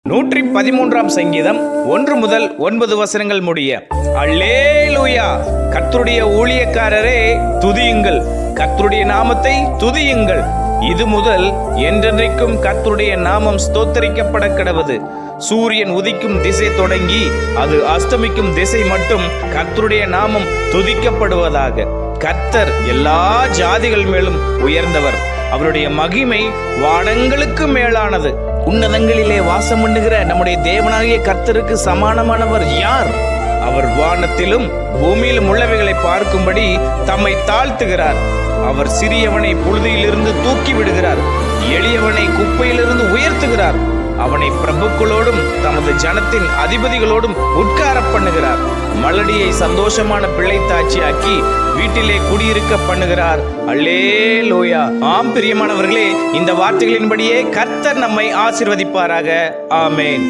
113 சங்கீதம் 1 முதல் 9 வசனங்கள் முடிய. அல்லேலூயா! கர்த்தருடைய ஊழியக்காரரே துதியுங்கள், கர்த்தருடைய நாமத்தை துதியுங்கள். இது முதல் என்றென்றைக்கும் கர்த்தருடைய நாமம் ஸ்தோத்தரிக்கப்பட கடவது. சூரியன் உதிக்கும் திசை தொடங்கி அது அஸ்தமிக்கும் திசை மட்டும் கர்த்தருடைய நாமம் துதிக்கப்படுவதாக. கர்த்தர் எல்லா ஜாதிகள் மேலும் உயர்ந்தவர், அவருடைய மகிமை வானங்களுக்கு மேலானது. உன்னதங்களிலே வாசம் பண்ணுகிற நம்முடைய தேவனாகிய கர்த்தருக்கு சமானமானவர் யார்? அவர் வானத்திலும் பூமியிலும் உள்ளவைகளை பார்க்கும்படி தம்மை தாழ்த்துகிறார். அவர் சிறியவனை புழுதியிலிருந்து தூக்கி விடுகிறார், எளியவனை குப்பையிலிருந்து உயர்த்துகிறார். அவனை பிரபுக்களோடும் தமது ஜனத்தின் அதிபதிகளோடும் உட்கார பண்ணுகிறார். மலடியை சந்தோஷமான பிள்ளைத்தாட்சியாக்கி வீட்டிலே குடியிருக்க பண்ணுகிறார். அல்லேலூயா! ஆம் பிரியமானவர்களே, இந்த வார்த்தைகளின்படியே கர்த்தர் நம்மை ஆசீர்வதிப்பாராக. ஆமென்.